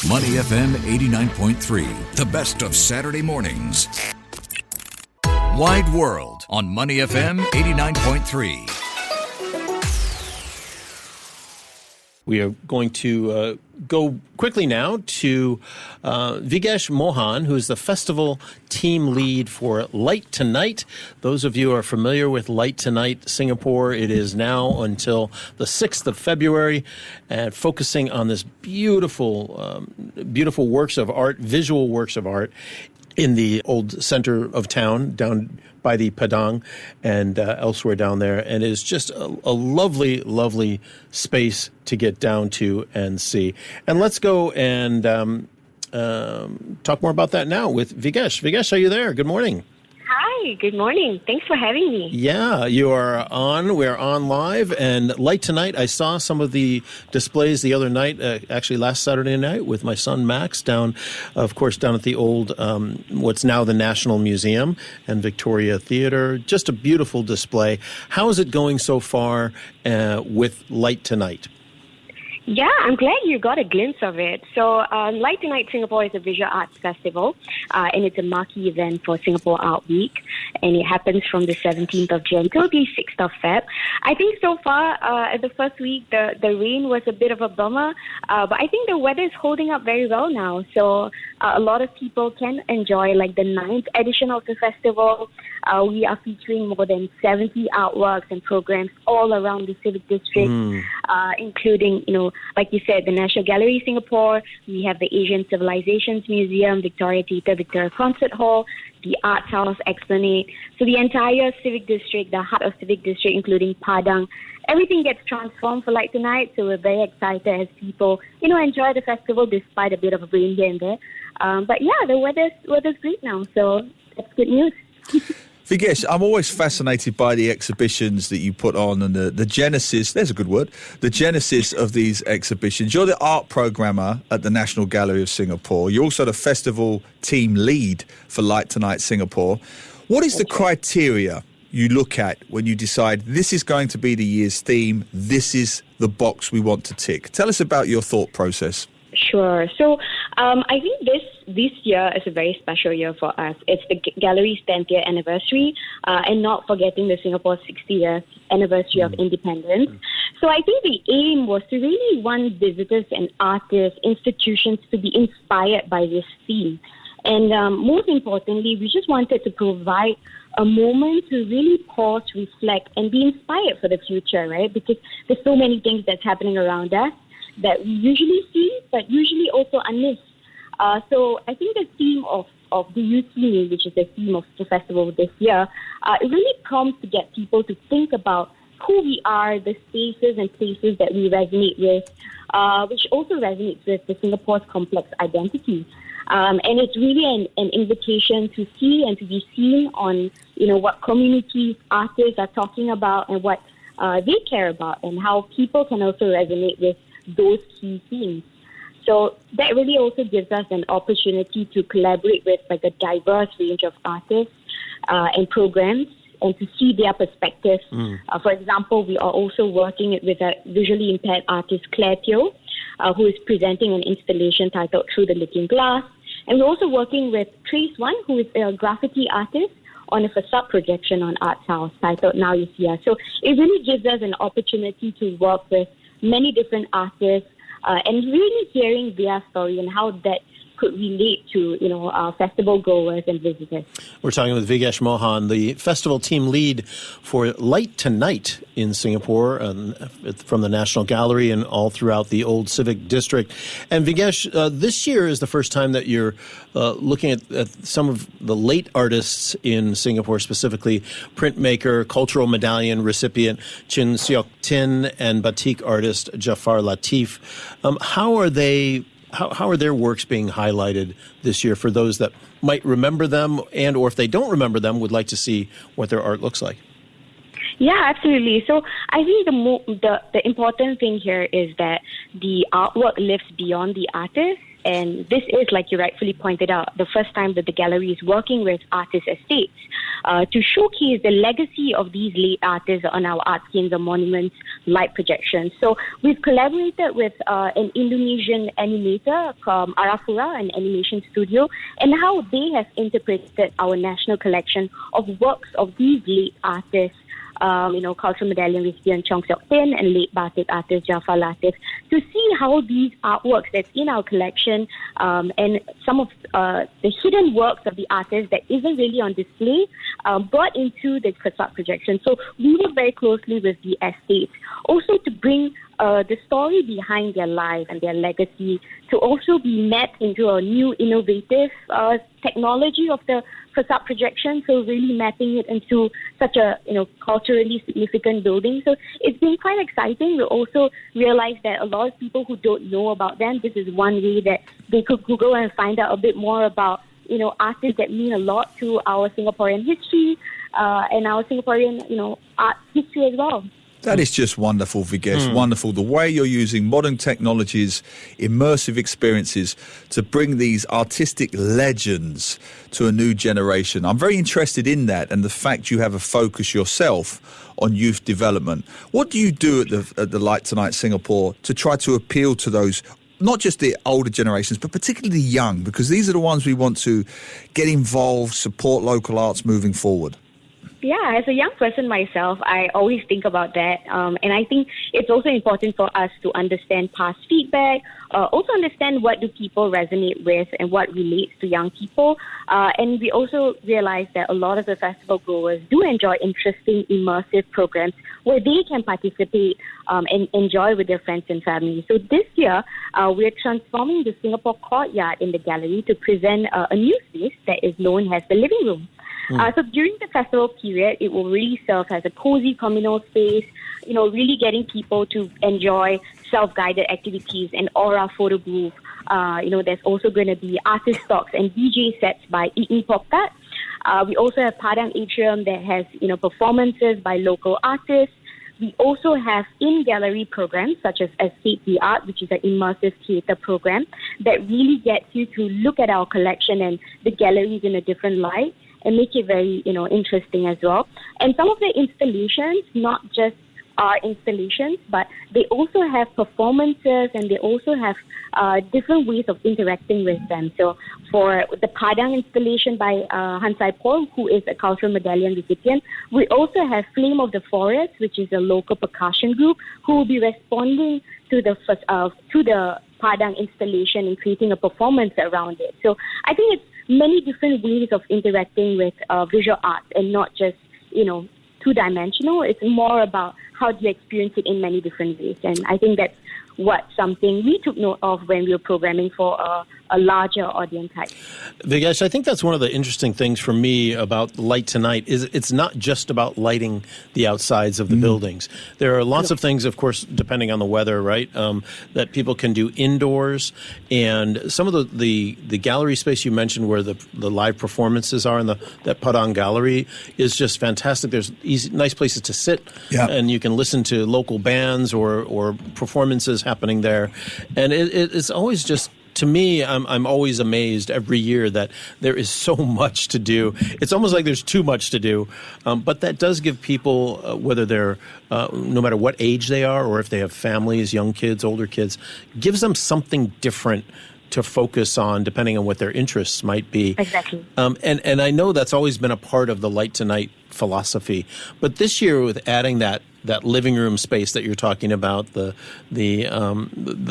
Money FM 89.3, the best of Saturday mornings. Wide World on Money FM 89.3. We are going to go quickly now to Vygesh Mohan, who is the festival team lead for Light Tonight. Those of you who are familiar with Light Tonight Singapore, it is now until the 6th of February, and focusing on this beautiful works of art, visual works of art, in the old center of town, down by the Padang and elsewhere down there. And it is just a lovely, lovely space to get down to and see. And let's go and talk more about that now with Vygesh. Vygesh, are you there? Good morning. Hi, good morning. Thanks for having me. Yeah, you are on. We're on live. And Light Tonight, I saw some of the displays the other night, actually last Saturday night with my son Max down at the old, what's now the National Museum and Victoria Theatre. Just a beautiful display. How is it going so far with Light Tonight? Yeah, I'm glad you got a glimpse of it. So, Light Tonight Singapore is a visual arts festival, and it's a marquee event for Singapore Art Week, and it happens from the 17th of Jan till the 6th of Feb. I think so far, the first week, the rain was a bit of a bummer, but I think the weather is holding up very well now. So, a lot of people can enjoy like the 9th edition of the festival. We are featuring more than 70 artworks and programs all around the Civic District, including, like you said, the National Gallery Singapore. We have the Asian Civilizations Museum, Victoria Theatre, Victoria Concert Hall, the Arts House, Esplanade. So the entire Civic District, the heart of Civic District, including Padang, everything gets transformed for Light Tonight. So we're very excited as people, enjoy the festival despite a bit of rain here and there. But yeah, the weather's great now. So that's good news. Vygesh, I'm always fascinated by the exhibitions that you put on and the genesis, there's a good word, the genesis of these exhibitions. You're the art programmer at the National Gallery of Singapore. You're also the festival team lead for Light Tonight Singapore. What is the criteria you look at when you decide this is going to be the year's theme, this is the box we want to tick? Tell us about your thought process. Sure. So I think this year is a very special year for us. It's the gallery's 10th year anniversary and not forgetting the Singapore's 60th anniversary of independence. So I think the aim was to really want visitors and artists, institutions to be inspired by this theme. And most importantly, we just wanted to provide a moment to really pause, reflect, and be inspired for the future, right? Because there's so many things that's happening around us that we usually see, but usually also unmissed. So I think the theme of the You See Me, which is the theme of the festival this year, it really prompts to get people to think about who we are, the spaces and places that we resonate with, which also resonates with the Singapore's complex identity. And it's really an invitation to see and to be seen on, what communities, artists are talking about and what they care about, and how people can also resonate with those key themes. So that really also gives us an opportunity to collaborate with like a diverse range of artists and programs and to see their perspectives. For example, we are also working with a visually impaired artist, Claire Teo, who is presenting an installation titled Through the Looking Glass. And we're also working with Trace One, who is a graffiti artist, on a facade projection on Arts House titled Now You See Us. So it really gives us an opportunity to work with many different artists and really hearing their story and how that could relate to, our festival goers and visitors. We're talking with Vygesh Mohan, the festival team lead for Light Tonight in Singapore, from the National Gallery and all throughout the old Civic District. And Vygesh, this year is the first time that you're looking at some of the late artists in Singapore, specifically printmaker, cultural medallion recipient Chin Seok Tin and batik artist Jafar Latif. How are their works being highlighted this year for those that might remember them and or if they don't remember them, would like to see what their art looks like? Yeah, absolutely. So I think the important thing here is that the artwork lives beyond the artist. And this is, like you rightfully pointed out, the first time that the gallery is working with artist estates. to showcase the legacy of these late artists on our artscapes or monuments light projections. So we've collaborated with an Indonesian animator from Arafura, an animation studio, and how they have interpreted our national collection of works of these late artists, cultural medallion recipient Chong Seok Tin and late batik artist Jafar Latif, to see how these artworks that's in our collection and some of the hidden works of the artists that isn't really on display brought into the facade projection. So we work very closely with the estates, also to bring the story behind their life and their legacy to also be met into a new innovative technology of the facade projection, so really mapping it into such a culturally significant building. So it's been quite exciting. We also realized that a lot of people who don't know about them, this is one way that they could Google and find out a bit more about artists that mean a lot to our Singaporean history and our Singaporean art history as well. That is just wonderful, Vygesh. Wonderful. The way you're using modern technologies, immersive experiences to bring these artistic legends to a new generation. I'm very interested in that, and the fact you have a focus yourself on youth development. What do you do at the Light Tonight Singapore to try to appeal to those, not just the older generations, but particularly the young, because these are the ones we want to get involved, support local arts moving forward? Yeah, as a young person myself, I always think about that. And I think it's also important for us to understand past feedback, also understand what do people resonate with and what relates to young people. And we also realize that a lot of the festival goers do enjoy interesting, immersive programs where they can participate and enjoy with their friends and family. So this year, we're transforming the Singapore courtyard in the gallery to present a new space that is known as the living room. So during the festival period, it will really serve as a cozy communal space, really getting people to enjoy self-guided activities and aura photo booth. There's also going to be artist talks and DJ sets by Eaton Popcat. We also have Padang Atrium that has, performances by local artists. We also have in-gallery programs such as Escape the Art, which is an immersive theatre program that really gets you to look at our collection and the galleries in a different light and make it very, interesting as well. And some of the installations, not just our installations, but they also have performances and they also have different ways of interacting with them. So for the Padang installation by Hansai Paul, who is a cultural medallion recipient, we also have Flame of the Forest, which is a local percussion group, who will be responding to the Padang installation and creating a performance around it. So I think it's many different ways of interacting with visual art and not just, two-dimensional. It's more about how do you experience it in many different ways. And I think that's something we took note of when we were programming for a larger audience type. Vygesh, I think that's one of the interesting things for me about Light Tonight is it's not just about lighting the outsides of the buildings. There are lots of things, of course, depending on the weather, right, that people can do indoors. And some of the gallery space you mentioned where the live performances are in that Padang Gallery is just fantastic. There's nice places to sit, and you can listen to local bands or performances happening there. And it's always just, to me, I'm always amazed every year that there is so much to do. It's almost like there's too much to do. But that does give people, whether they're, no matter what age they are, or if they have families, young kids, older kids, gives them something different to focus on depending on what their interests might be. Exactly. And I know that's always been a part of the Light Tonight philosophy. But this year, with adding that living room space that you're talking about, the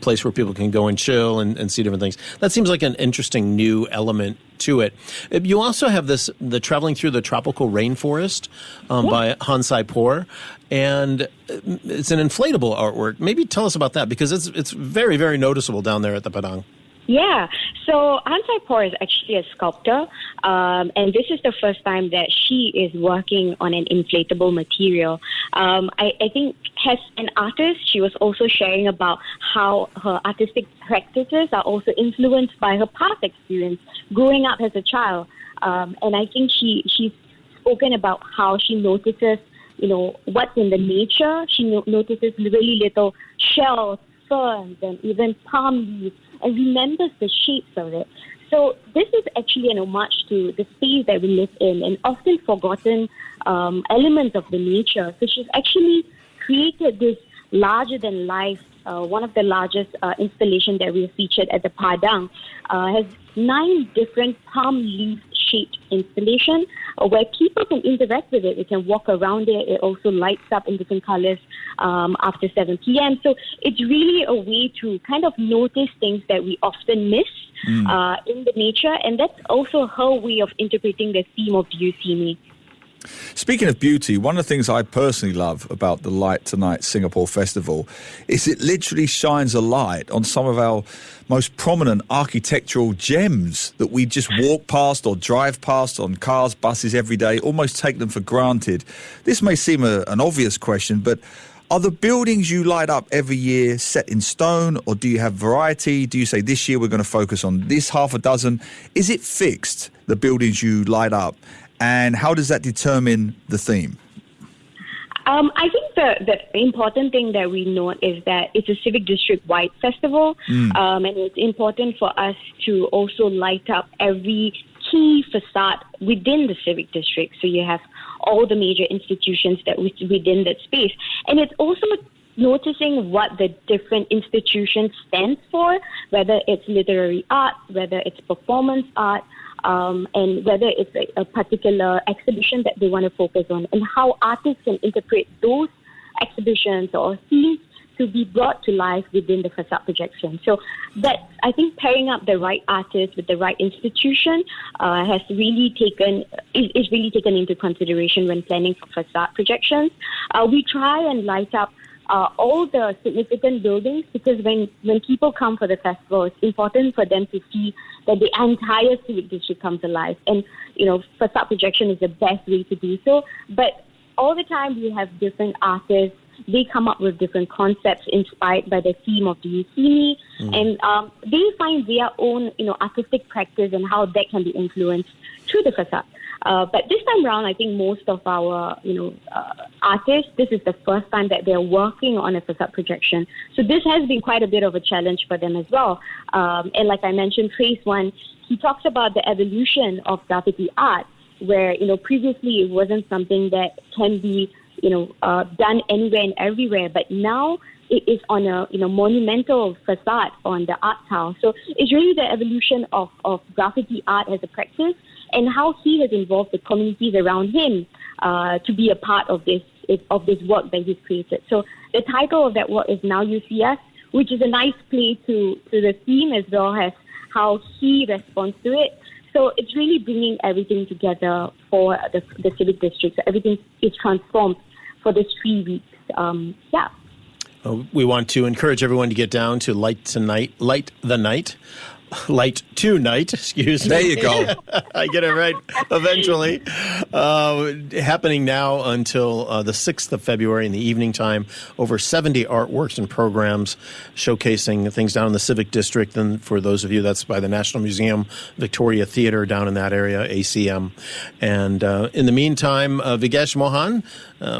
place where people can go and chill and see different things, that seems like an interesting new element to it. You also have the traveling through the tropical rainforest by Hansai Por, and it's an inflatable artwork. Maybe tell us about that, because it's very, very noticeable down there at the Padang. Yeah, so Hansai Por is actually a sculptor, and this is the first time that she is working on an inflatable material. I think as an artist, she was also sharing about how her artistic practices are also influenced by her past experience growing up as a child. And I think she's spoken about how she notices, what's in the nature. She notices really little shells, ferns, and even palm leaves, and remembers the shapes of it. So So this is actually an homage to the space that we live in and often forgotten elements of the nature. So she's actually created this larger-than-life, one of the largest installation that we have featured at the Padang, has 9 different palm leaf-shaped installation where people can interact with it. They can walk around it. It also lights up in different colors after 7 p.m. So it's really a way to kind of notice things that we often miss in the nature, and that's also her way of interpreting the theme of Do You See Me? Speaking of beauty, one of the things I personally love about the Light Tonight Singapore Festival is it literally shines a light on some of our most prominent architectural gems that we just walk past or drive past on cars, buses every day, almost take them for granted. This may seem an obvious question, but are the buildings you light up every year set in stone, or do you have variety? Do you say this year we're going to focus on this half a dozen? Is it fixed, the buildings you light up? And how does that determine the theme? I think the important thing that we note is that it's a civic district-wide festival, and it's important for us to also light up every key facade within the civic district. So you have all the major institutions that within that space. And it's also noticing what the different institutions stand for, whether it's literary art, whether it's performance art, and whether it's a particular exhibition that they want to focus on, and how artists can interpret those exhibitions or themes to be brought to life within the facade projection. So that, I think, pairing up the right artist with the right institution is really taken into consideration when planning for facade projections. We try and light up all the significant buildings, because when people come for the festival, it's important for them to see that the entire civic district comes alive. And, facade projection is the best way to do so. But all the time we have different artists. They come up with different concepts inspired by the theme of Do You See Me? And they find their own, artistic practice and how that can be influenced through the facade. But this time around, I think most of our, artists, this is the first time that they're working on a facade projection. So this has been quite a bit of a challenge for them as well. And like I mentioned, phase 1, he talks about the evolution of graffiti art, where, previously it wasn't something that can be, done anywhere and everywhere. But now it is on a, monumental facade on the art tile. So it's really the evolution of graffiti art as a practice, and how he has involved the communities around him to be a part of this work that he's created. So the title of that work is Now You See Us, which is a nice play to the theme as well as how he responds to it. So it's really bringing everything together for the civic district. So everything is transformed for this 3 weeks. We want to encourage everyone to get down to Light to Night, excuse me. There you go. I get it right eventually. Happening now until the 6th of February in the evening time. Over 70 artworks and programs showcasing things down in the Civic District. And for those of you, that's by the National Museum, Victoria Theatre down in that area, ACM. And in the meantime, Vygesh Mohan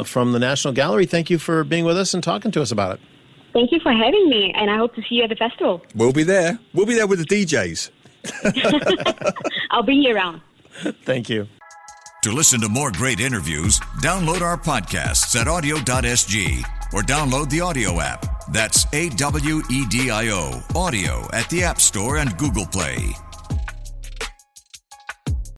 from the National Gallery, thank you for being with us and talking to us about it. Thank you for having me, and I hope to see you at the festival. We'll be there. We'll be there with the DJs. I'll bring you around. Thank you. To listen to more great interviews, download our podcasts at audio.sg or download the audio app. That's AWEDIO, audio at the App Store and Google Play.